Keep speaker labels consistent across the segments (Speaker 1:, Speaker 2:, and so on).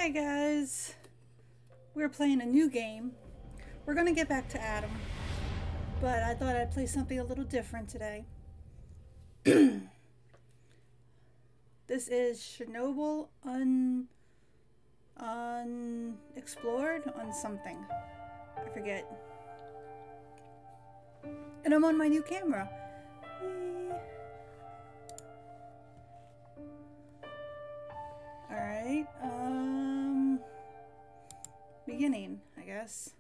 Speaker 1: Hi guys, we're playing a new game. We're gonna get back to Adam, but I thought I'd play something a little different today. This is Chernobyl unexplored on something. I forget. And I'm on my new camera. Alright, beginning, I guess.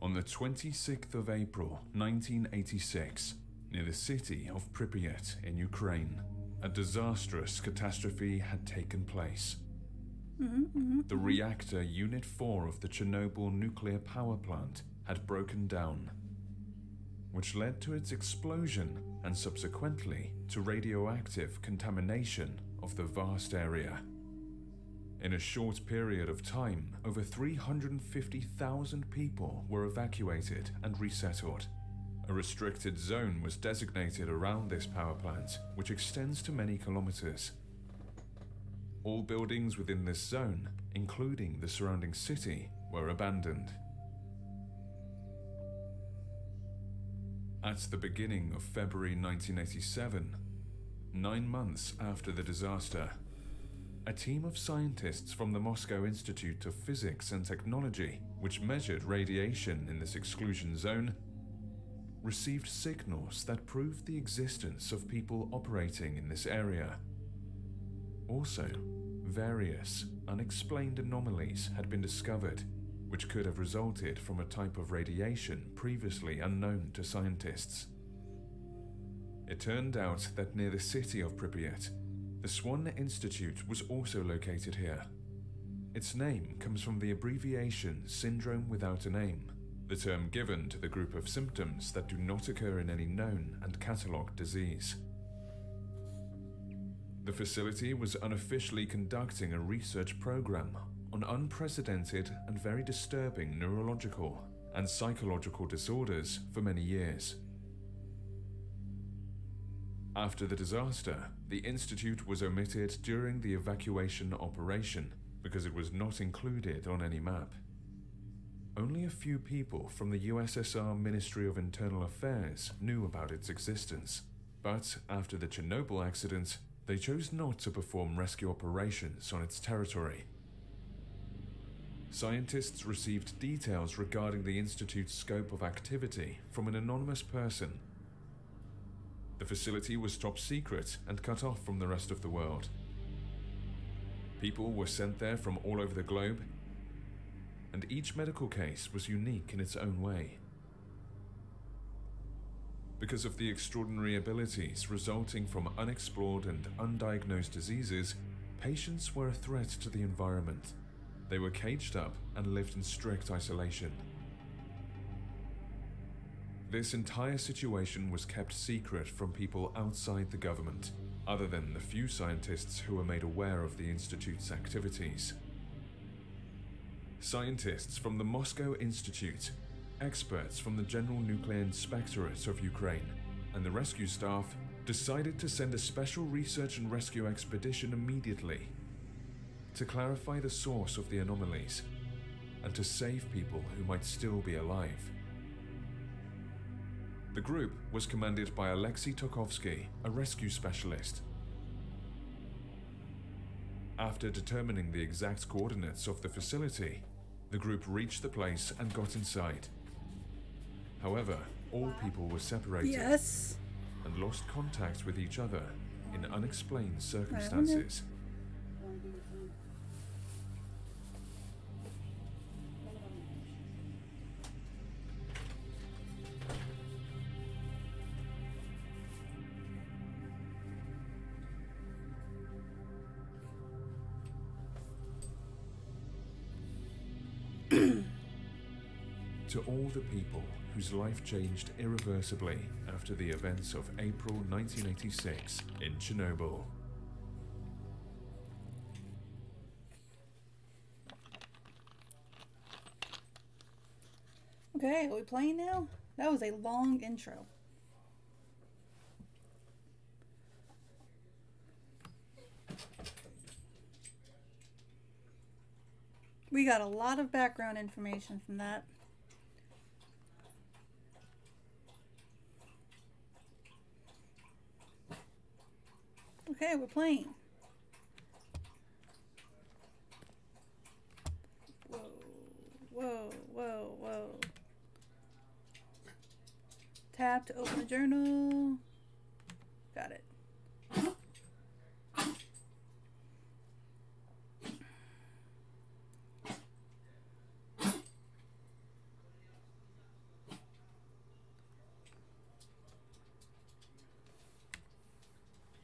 Speaker 2: On the 26th of April, 1986, near the city of Pripyat in Ukraine, a disastrous catastrophe had taken place. The reactor Unit 4 of the Chernobyl nuclear power plant had broken down, which led to its explosion and subsequently to radioactive contamination of the vast area. In a short period of time, over 350,000 people were evacuated and resettled. A restricted zone was designated around this power plant, which extends to many kilometers. All buildings within this zone, including the surrounding city, were abandoned. At the beginning of February 1987, 9 months after the disaster, a team of scientists from the Moscow Institute of Physics and Technology, which measured radiation in this exclusion zone, received signals that proved the existence of people operating in this area. Also, various unexplained anomalies had been discovered, which could have resulted from a type of radiation previously unknown to scientists. It turned out that near the city of Pripyat, the SWAN Institute was also located here. Its name comes from the abbreviation Syndrome Without a Name, the term given to the group of symptoms that do not occur in any known and catalogued disease. The facility was unofficially conducting a research program on unprecedented and very disturbing neurological and psychological disorders for many years. After the disaster, the institute was omitted during the evacuation operation because it was not included on any map. Only a few people from the USSR Ministry of Internal Affairs knew about its existence, but after the Chernobyl accident, they chose not to perform rescue operations on its territory. Scientists received details regarding the institute's scope of activity from an anonymous person. The facility was top secret and cut off from the rest of the world. People were sent there from all over the globe, and each medical case was unique in its own way. Because of the extraordinary abilities resulting from unexplored and undiagnosed diseases, patients were a threat to the environment. They were caged up and lived in strict isolation. This entire situation was kept secret from people outside the government, other than the few scientists who were made aware of the Institute's activities. Scientists from the Moscow Institute, experts from the General Nuclear Inspectorate of Ukraine, and the rescue staff decided to send a special research and rescue expedition immediately to clarify the source of the anomalies and to save people who might still be alive. The group was commanded by Alexei Tokovsky, a rescue specialist. After determining the exact coordinates of the facility, the group reached the place and got inside. However, all people were separated and lost contact with each other in unexplained circumstances. To all the people whose life changed irreversibly after the events of April 1986 in Chernobyl.
Speaker 1: Okay, are we playing now? That was a long intro. We got a lot of background information from that. Okay, we're playing. Whoa, whoa, whoa, whoa. Tap to open the journal. Got it.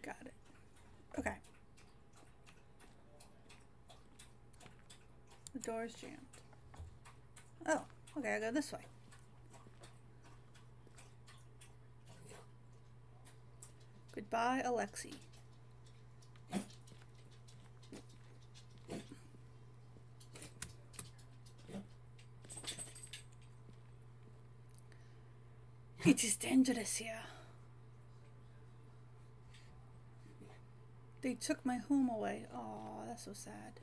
Speaker 1: Got it. Okay. The door's jammed. Oh, okay, I go this way. Goodbye, Alexei. It is dangerous here. They took my home away. Oh, that's so sad.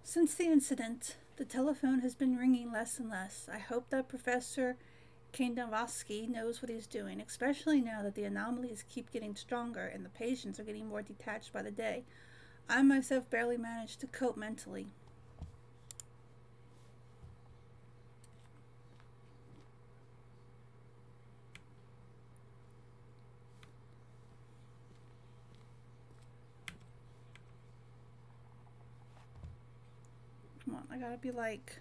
Speaker 1: Since the incident, the telephone has been ringing less and less. I hope that Professor Kandavsky knows what he's doing, especially now that the anomalies keep getting stronger and the patients are getting more detached by the day. I myself barely manage to cope mentally. Come on, I gotta be like...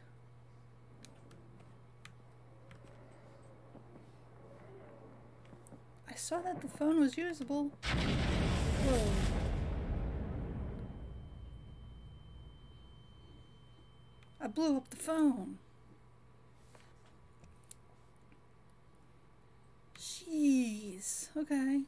Speaker 1: I saw that the phone was usable. Whoa. I blew up the phone. Jeez. Okay.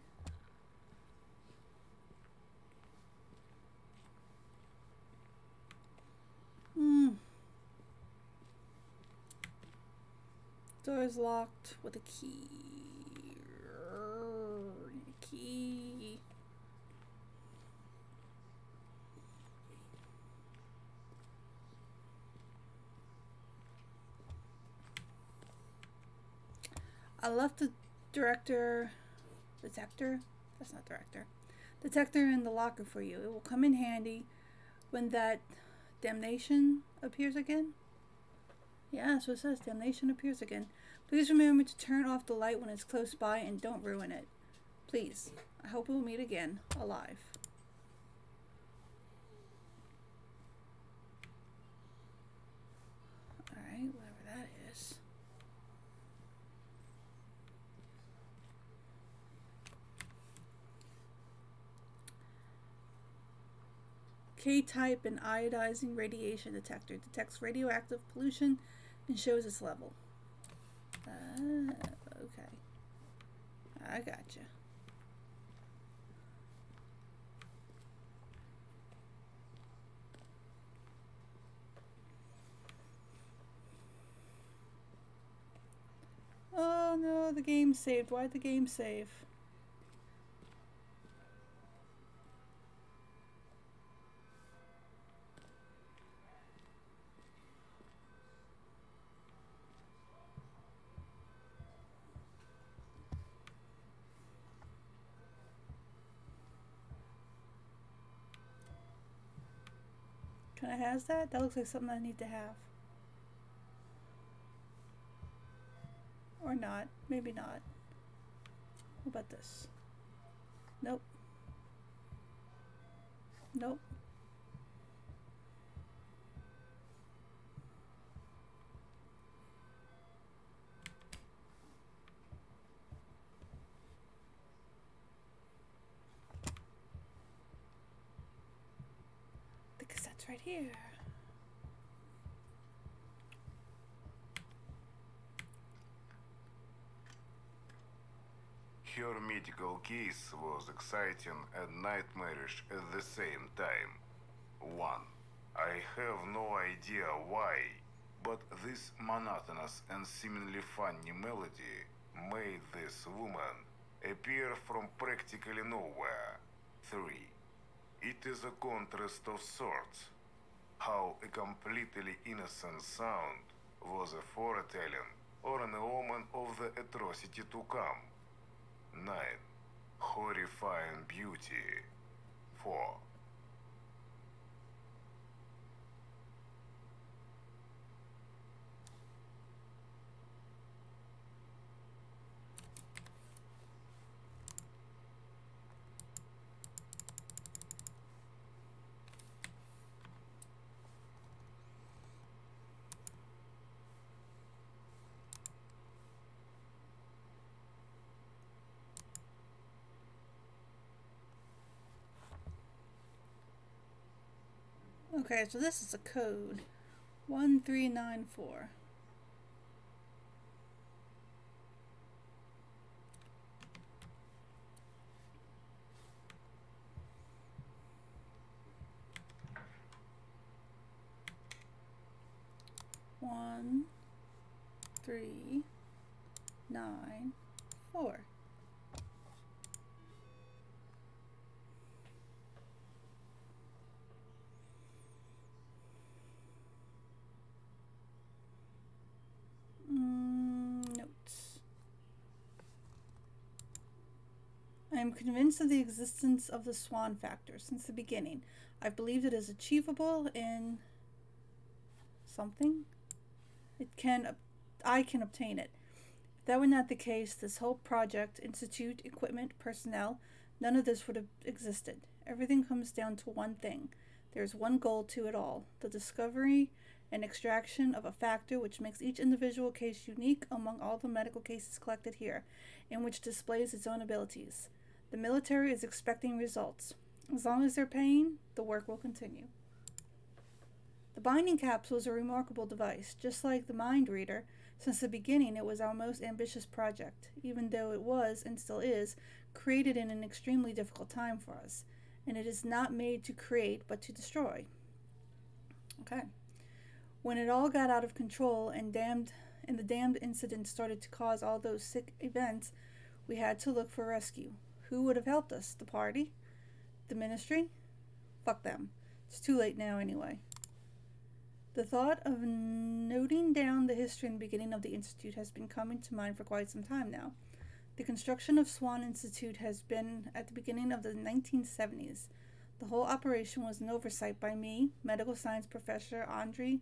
Speaker 1: Door is locked with a key. Key. I left the detector. That's not director. Detector in the locker for you. It will come in handy when that damnation appears again. Yeah, that's what it says. Damnation appears again. Please remember to turn off the light when it's close by and don't ruin it. Please. I hope we'll meet again, alive. Alright, whatever that is. K-type and iodizing radiation detector. Detects radioactive pollution and shows its level. Okay. I gotcha. Oh no, the game saved. Why'd the game save? Can I have that? That looks like something I need to have. Or not. Maybe not. What about this? Nope. Nope. right here.
Speaker 3: Her medical case was exciting and nightmarish at the same time. 1. I have no idea why, but this monotonous and seemingly funny melody made this woman appear from practically nowhere. 3. It is a contrast of sorts. How a completely innocent sound was a foretelling or an omen of the atrocity to come. 9. Horrifying beauty. 4.
Speaker 1: Okay, so this is a code. 1394. One, 3, 9, 4. Notes. I am convinced of the existence of the SWAN factor since the beginning. I've believed it is achievable in something. I can obtain it. If that were not the case, this whole project, institute, equipment, personnel, none of this would have existed. Everything comes down to one thing. There's one goal to it all: the discovery and extraction of a factor which makes each individual case unique among all the medical cases collected here, and which displays its own abilities. The military is expecting results. As long as they're paying, the work will continue. The binding capsule is a remarkable device. Just like the mind reader, since the beginning it was our most ambitious project, even though it was, and still is, created in an extremely difficult time for us. And it is not made to create, but to destroy. Okay. When it all got out of control and the damned incident started to cause all those sick events, we had to look for rescue. Who would have helped us? The party? The ministry? Fuck them. It's too late now anyway. The thought of noting down the history and beginning of the Institute has been coming to mind for quite some time now. The construction of SWAN Institute has been at the beginning of the 1970s. The whole operation was an oversight by me, medical science professor Andrei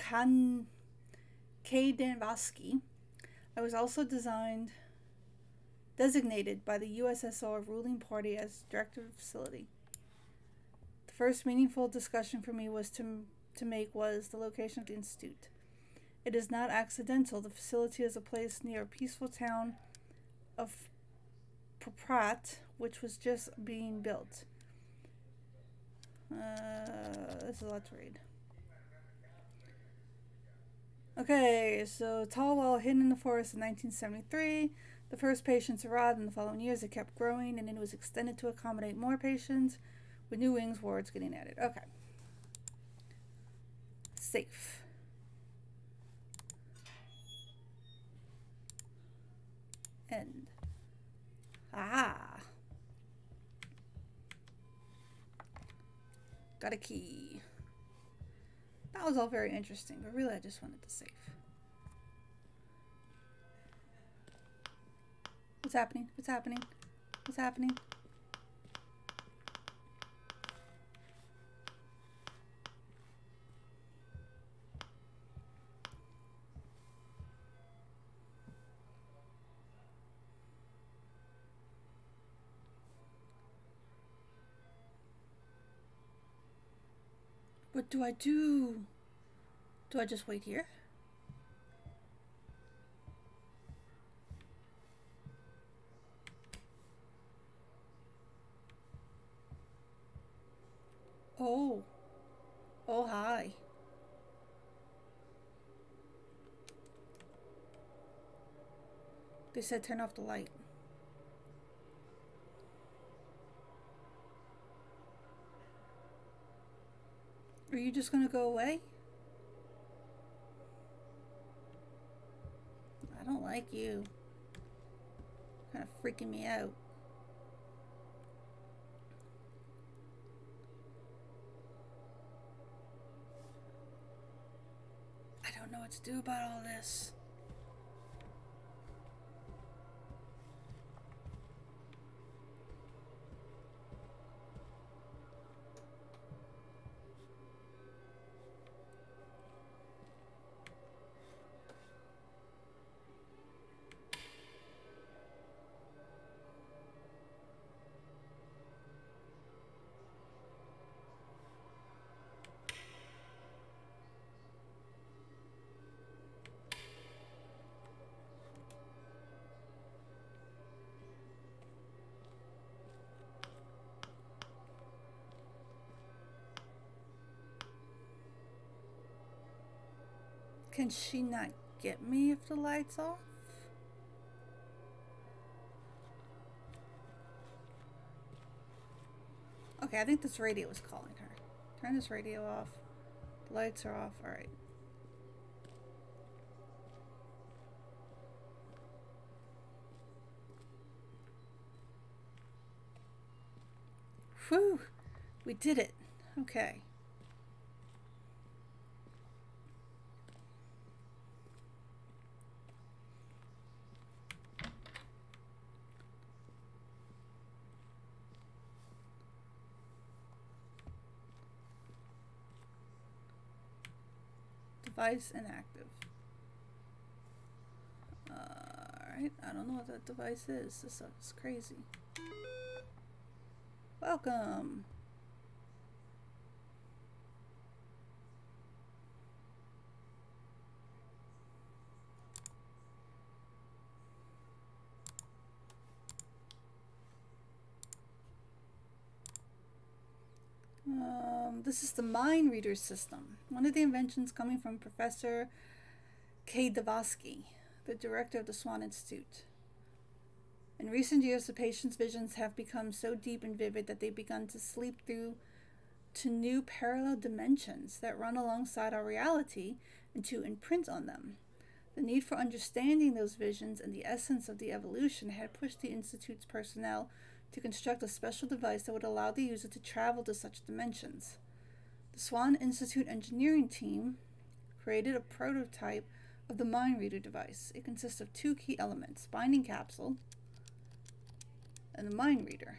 Speaker 1: Kaidanvasky. I was also designated by the USSR ruling party as director of the facility. The first meaningful discussion for me was to make was the location of the institute. It is not accidental. The facility is a place near a peaceful town of Poprat, which was just being built. This is a lot to read. Okay, so tall wall hidden in the forest in 1973. The first patients arrived. In the following years, it kept growing, and it was extended to accommodate more patients, with new wings, wards getting added. Okay. Safe. End. Ah. Got a key. That was all very interesting, but really I just wanted the safe. What's happening? What's happening? What's happening? What do I do? Do I just wait here? Oh. Oh, hi. They said turn off the light. Are you just gonna go away? I don't like you. Kind of freaking me out. I don't know what to do about all this. Can she not get me if the light's off? Okay, I think this radio is calling her. Turn this radio off. The lights are off. Alright. Whew! We did it. Okay. Device inactive. Alright, I don't know what that device is. This is crazy. Welcome! This is the mind reader system. One of the inventions coming from Professor K. Davosky, the director of the SWAN Institute. In recent years, the patient's visions have become so deep and vivid that they've begun to sleep through to new parallel dimensions that run alongside our reality and to imprint on them. The need for understanding those visions and the essence of the evolution had pushed the Institute's personnel to construct a special device that would allow the user to travel to such dimensions. The SWAN Institute engineering team created a prototype of the mind reader device. It consists of two key elements: binding capsule and the mind reader.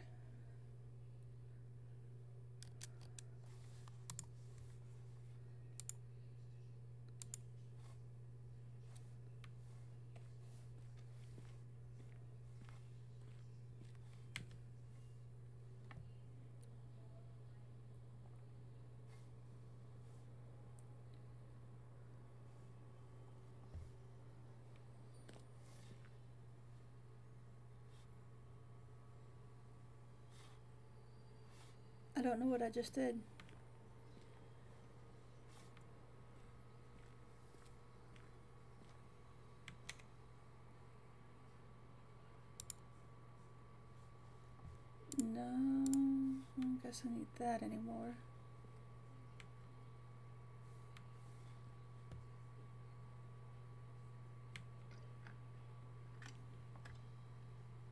Speaker 1: I don't know what I just did. No, I don't guess I need that anymore.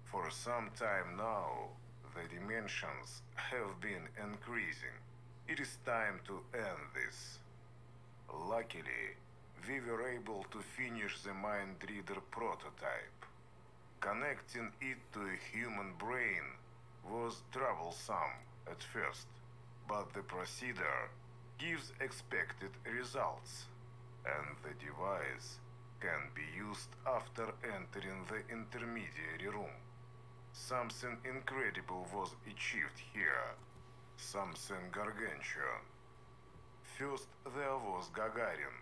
Speaker 3: For some time now, the dimensions have been increasing. It is time to end this. Luckily, we were able to finish the mind reader prototype. Connecting it to a human brain was troublesome at first, but the procedure gives expected results, and the device can be used after entering the intermediary room. Something incredible was achieved here. Something gargantuan. First there was Gagarin,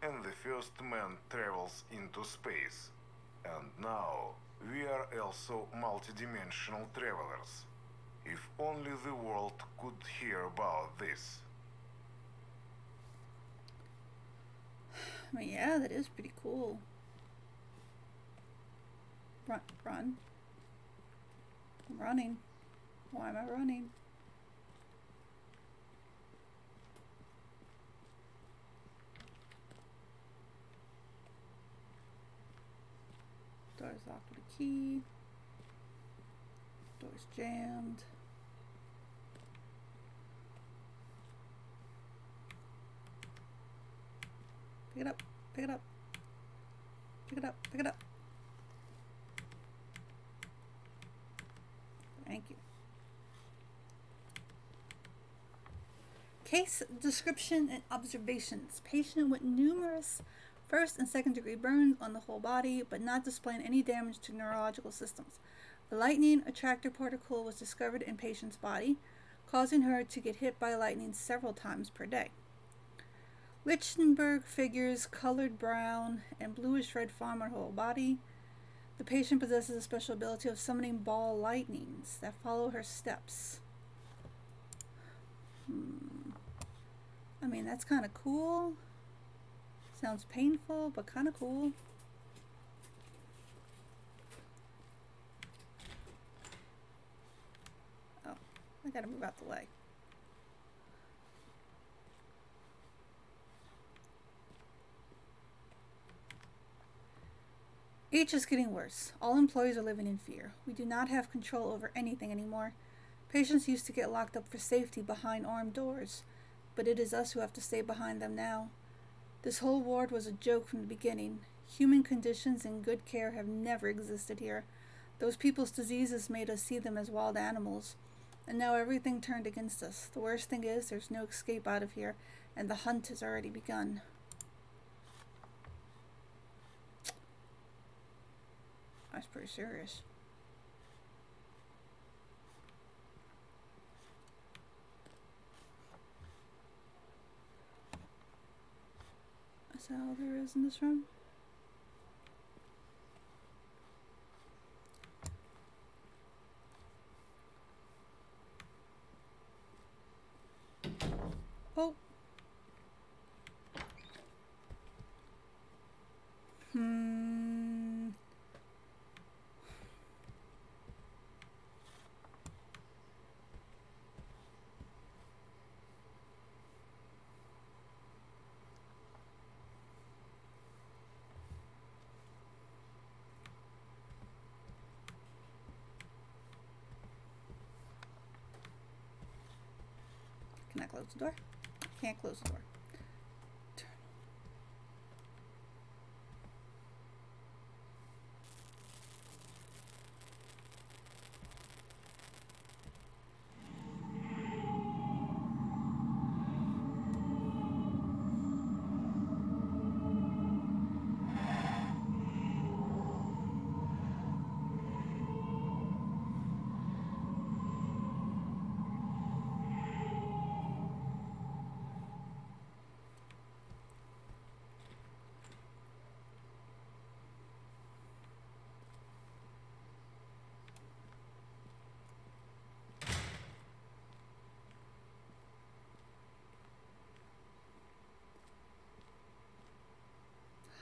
Speaker 3: and the first man travels into space. And now we are also multidimensional travelers. If only the world could hear about this.
Speaker 1: I mean, yeah, that is pretty cool. Run, run. I'm running. Why am I running? Door's locked with a key. Door's jammed. Pick it up, pick it up. Pick it up, pick it up. Thank you. Case description and observations. Patient with numerous first and second degree burns on the whole body, but not displaying any damage to neurological systems. The lightning attractor particle was discovered in patient's body, causing her to get hit by lightning several times per day. Lichtenberg figures colored brown and bluish red foam on her whole body. The patient possesses a special ability of summoning ball lightnings that follow her steps. I mean, that's kind of cool. Sounds painful, but kind of cool. Oh, I gotta move out the way. Each is getting worse. All employees are living in fear. We do not have control over anything anymore. Patients used to get locked up for safety behind armed doors, but it is us who have to stay behind them now. This whole ward was a joke from the beginning. Human conditions and good care have never existed here. Those people's diseases made us see them as wild animals, and now everything turned against us. The worst thing is there's no escape out of here, and the hunt has already begun. That's pretty serious. Is that all there is in this room? Oh. Can I close the door? Can't close the door.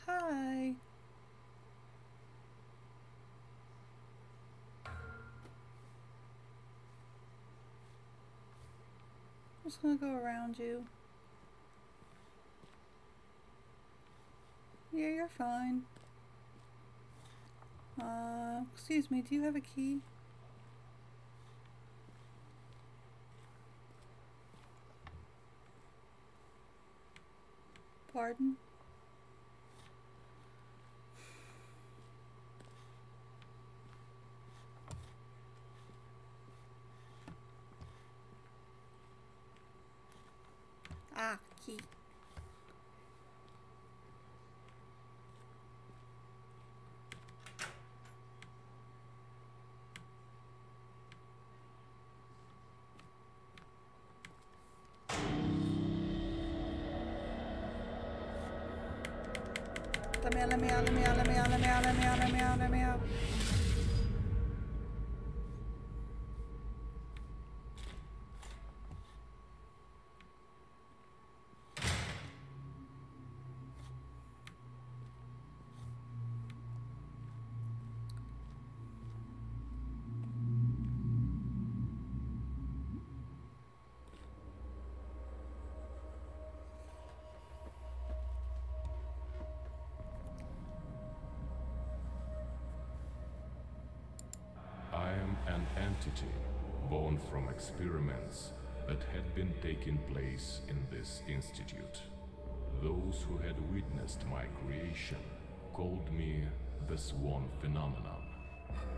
Speaker 1: Hi. I'm just gonna go around you. Yeah, you're fine. Excuse me, do you have a key? Pardon? Ah, key. Let me out, let me out, let me out, let me out, let me out, let me out, let me out.
Speaker 4: am an entity born from experiments that had been taking place in this institute. Those who had witnessed my creation called me the SWAN phenomenon.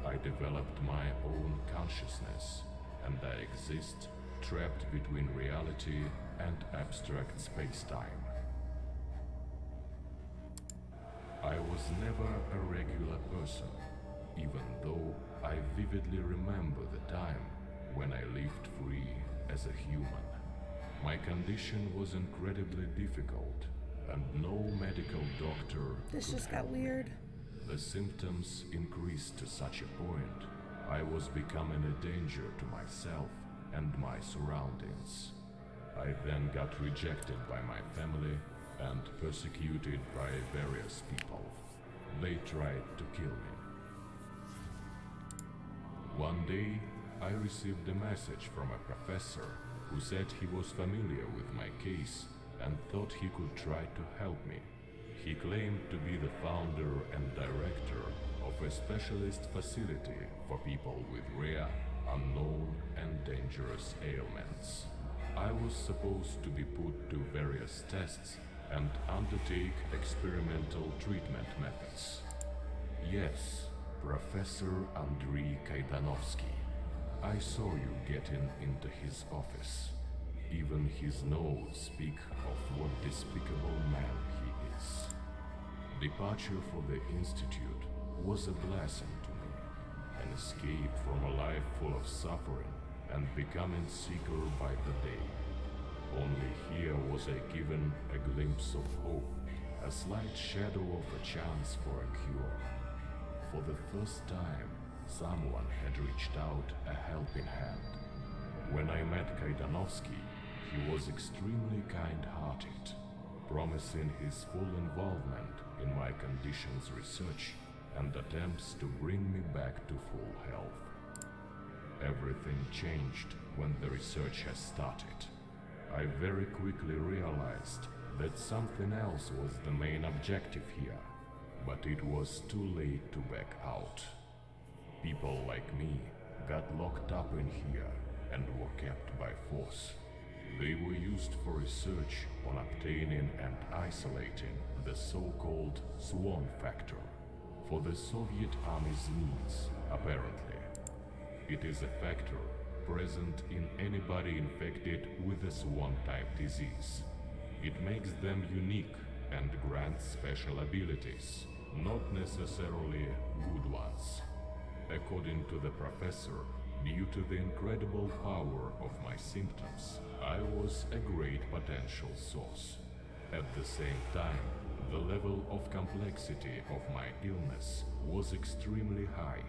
Speaker 4: I developed my own consciousness, and I exist trapped between reality and abstract space-time. I was never a regular person, even though I vividly remember the time when I lived free as a human. My condition was incredibly difficult, and no medical doctor
Speaker 1: This
Speaker 4: could
Speaker 1: just
Speaker 4: help
Speaker 1: got
Speaker 4: me.
Speaker 1: weird.
Speaker 4: The symptoms increased to such a point, I was becoming a danger to myself and my surroundings. I then got rejected by my family and persecuted by various people. They tried to kill me. One day, I received a message from a professor who said he was familiar with my case and thought he could try to help me. He claimed to be the founder and director of a specialist facility for people with rare, unknown, and dangerous ailments. I was supposed to be put to various tests and undertake experimental treatment methods. Yes, Professor Andrei Kaidanovsky. I saw you getting into his office. Even his notes speak of what despicable man he is. Departure for the Institute was a blessing to me, an escape from a life full of suffering and becoming sicker by the day. Only here was I given a glimpse of hope, a slight shadow of a chance for a cure. For the first time, someone had reached out a helping hand. When I met Kaidanovsky, he was extremely kind-hearted, promising his full involvement in my conditions research and attempts to bring me back to full health. Everything changed when the research has started. I very quickly realized that something else was the main objective here, but it was too late to back out. People like me got locked up in here and were kept by force. They were used for research on obtaining and isolating the so-called SWAN factor for the Soviet Army's needs, apparently. It is a factor present in anybody infected with a SWAN-type disease. It makes them unique and grants special abilities, not necessarily good ones. According to the professor, due to the incredible power of my symptoms, I was a great potential source. At the same time, the level of complexity of my illness was extremely high.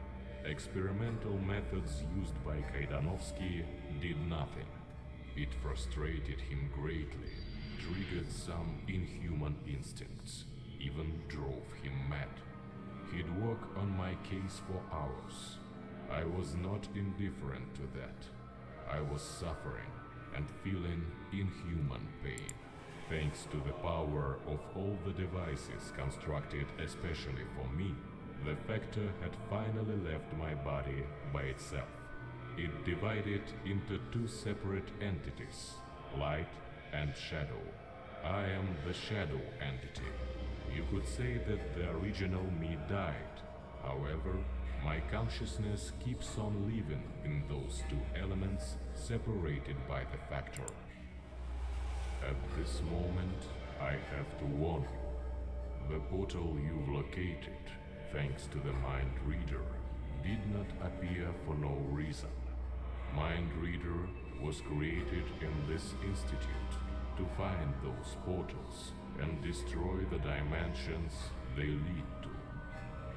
Speaker 4: Experimental methods used by Kaidanovsky did nothing. It frustrated him greatly, triggered some inhuman instincts, even drove him mad. He'd work on my case for hours. I was not indifferent to that. I was suffering and feeling inhuman pain. Thanks to the power of all the devices constructed especially for me, the factor had finally left my body by itself. It divided into two separate entities, light and shadow. I am the shadow entity. You could say that the original me died. However, my consciousness keeps on living in those two elements separated by the factor. At this moment, I have to warn you. The portal you've located, thanks to the Mind Reader, did not appear for no reason. Mind Reader was created in this institute to find those portals and destroy the dimensions they lead to.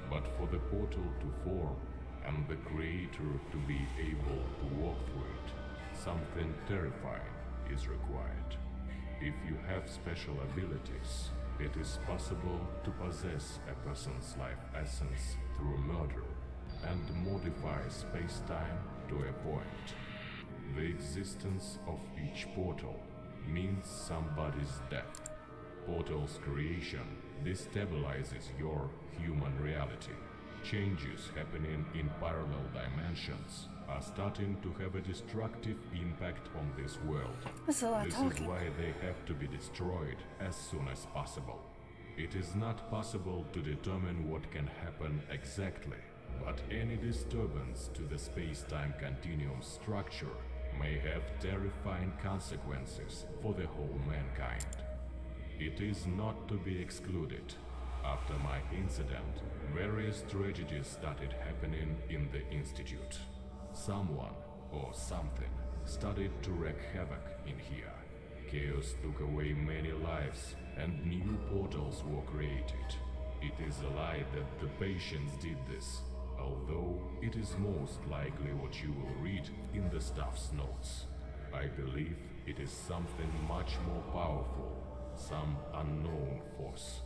Speaker 4: But for the portal to form and the Creator to be able to walk through it, something terrifying is required. If you have special abilities, it is possible to possess a person's life essence through murder and modify space-time to a point. The existence of each portal means somebody's death. Portal's creation destabilizes your human reality. changes happening in parallel dimensions are starting to have a destructive impact on this world.
Speaker 1: That's a lot of
Speaker 4: This
Speaker 1: talking.
Speaker 4: is why they have to be destroyed as soon as possible. It is not possible to determine what can happen exactly, but any disturbance to the space-time continuum structure may have terrifying consequences for the whole mankind. It is not to be excluded. After my incident, various tragedies started happening in the Institute. Someone or something started to wreak havoc in here. Chaos took away many lives and new portals were created. It is a lie that the patients did this, although it is most likely what you will read in the staff's notes. I believe it is something much more powerful, some unknown force.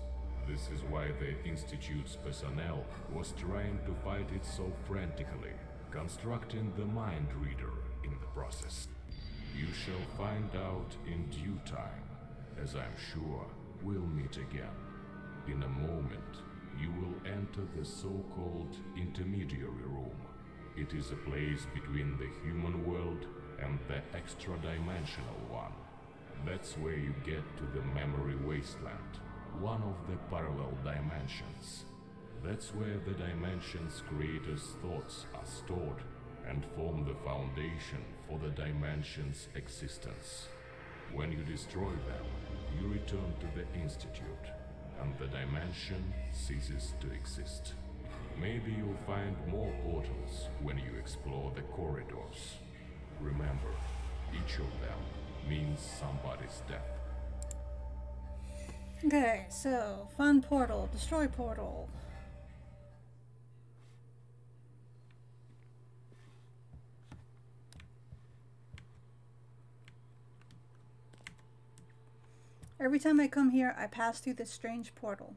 Speaker 4: This is why the Institute's personnel was trying to fight it so frantically, constructing the mind reader in the process. You shall find out in due time, as I'm sure we'll meet again. In a moment, you will enter the so-called intermediary room. It is a place between the human world and the extra-dimensional one. That's where you get to the memory wasteland, one of the parallel dimensions. That's where the dimension's creators' thoughts are stored and form the foundation for the dimension's existence. When you destroy them, you return to the Institute, and the dimension ceases to exist. Maybe you'll find more portals when you explore the corridors. Remember, each of them means somebody's death.
Speaker 1: Okay, so fun portal, destroy portal. Every time I come here, I pass through this strange portal.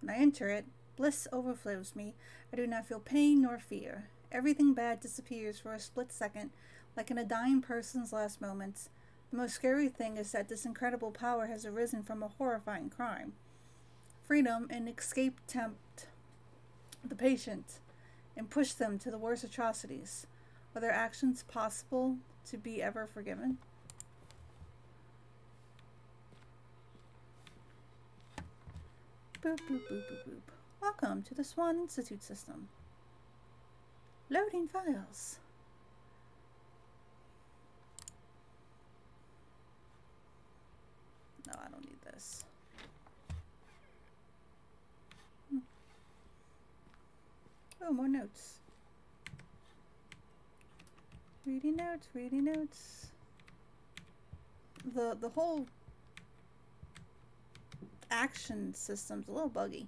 Speaker 1: When I enter it, bliss overflows me. I do not feel pain nor fear. Everything bad disappears for a split second, like in a dying person's last moments. The most scary thing is that this incredible power has arisen from a horrifying crime. Freedom and escape tempt the patient and push them to the worst atrocities. Are their actions possible to be ever forgiven? Boop, boop, boop, boop, boop. Welcome to the SWAN Institute system. Loading files. No, I don't need this. Oh, more notes. Reading notes, reading notes. The whole action system's a little buggy.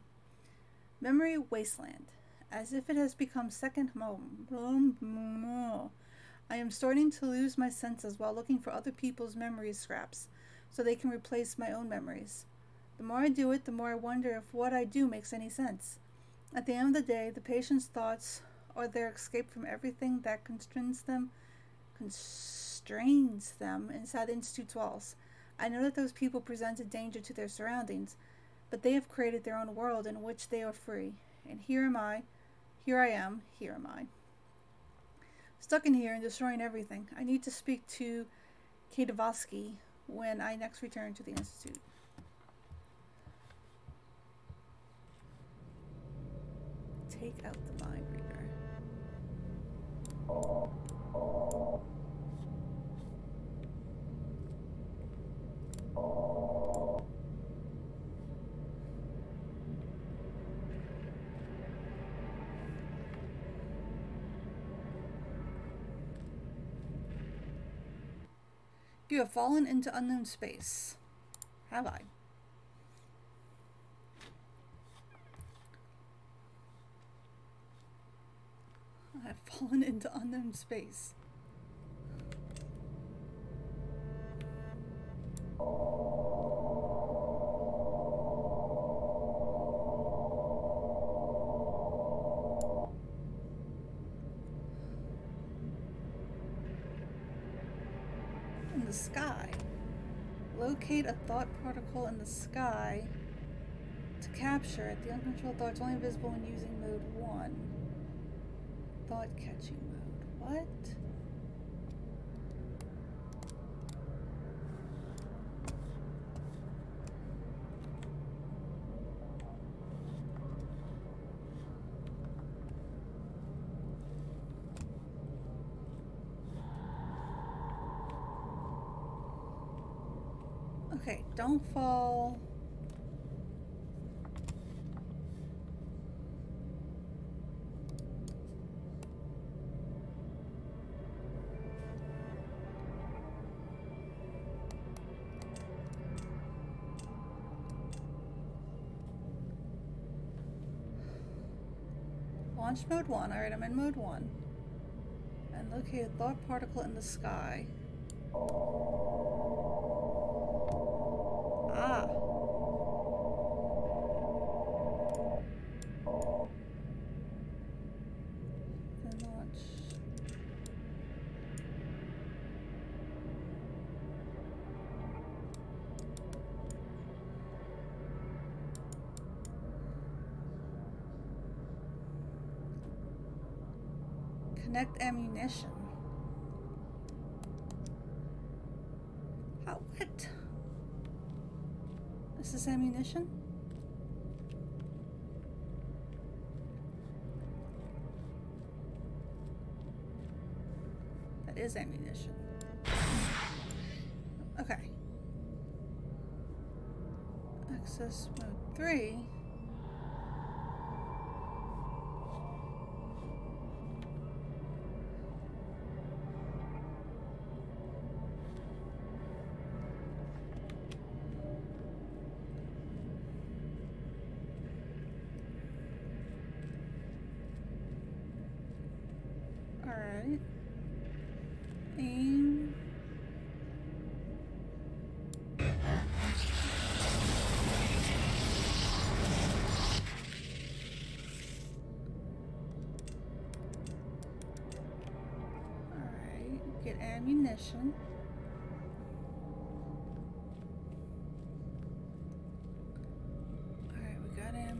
Speaker 1: Memory wasteland. As if it has become second home. I am starting to lose my senses while looking for other people's memory scraps so they can replace my own memories. The more I do it, the more I wonder if what I do makes any sense. At the end of the day, the patient's thoughts are their escape from everything that constrains them inside the Institute's walls. I know that those people present a danger to their surroundings, but they have created their own world in which they are free. And here I am, stuck in here and destroying everything. I need to speak to Kadavosky when I next return to the Institute. Take out the mind reader. You have fallen into unknown space. Have I? I have fallen into unknown space. In the sky. Locate a thought particle in the sky to To capture it, the uncontrolled thought is only visible when using mode 1. Thought catching mode. What? Okay, don't fall. Launch mode 1. Alright, I'm in mode 1. And locate a thought particle in the sky. Ah. Then launch. Connect ammunition. How? What? Is this ammunition? That is ammunition. Okay. Access mode 3. Alright. Aim. Alright, get ammunition. Alright, we got ammo.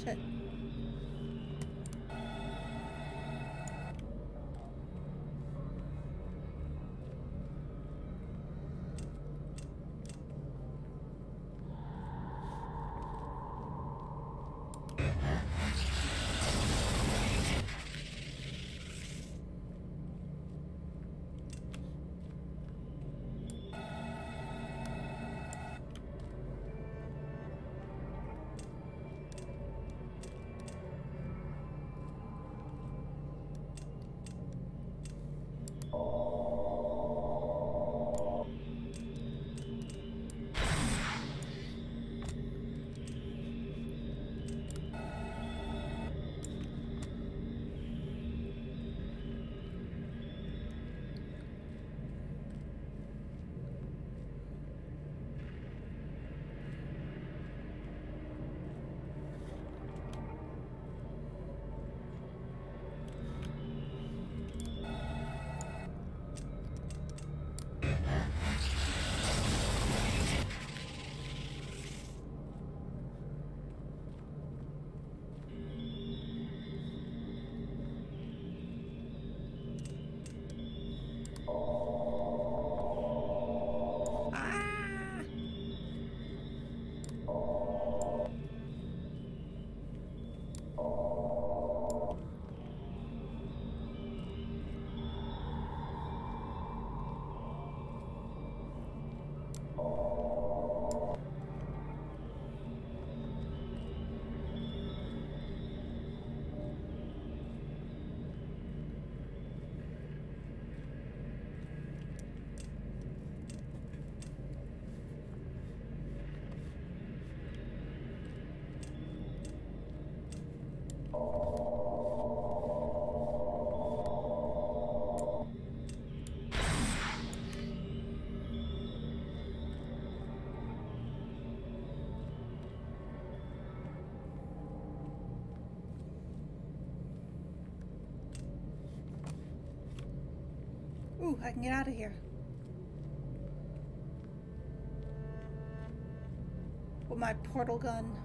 Speaker 1: Shit. Whew, I can get out of here. With my portal gun.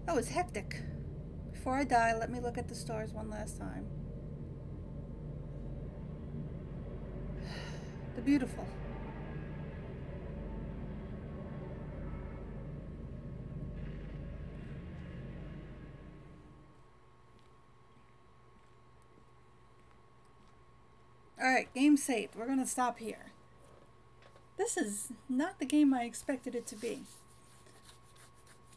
Speaker 1: That was hectic. Before I die, let me look at the stars one last time. They're beautiful. Alright, game saved. We're gonna stop here. This is not the game I expected it to be.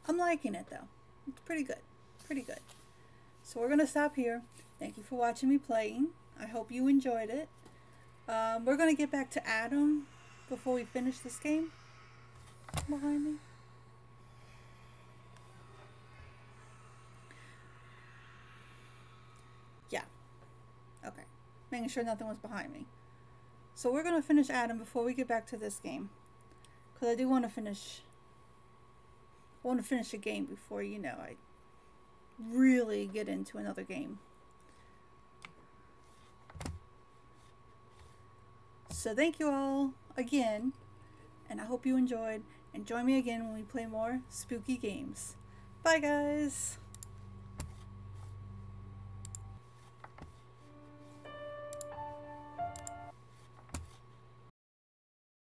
Speaker 1: I'm liking it though. It's pretty good. Pretty good. So we're gonna stop here. Thank you for watching me playing. I hope you enjoyed it. We're gonna get back to Adam before we finish this game. Behind me. Yeah. Okay. Making sure nothing was behind me. So we're gonna finish Adam before we get back to this game. Because I do want to finish. I want to finish a game before, you know, I really get into another game. So thank you all again, and I hope you enjoyed, and join me again when we play more spooky games. Bye guys!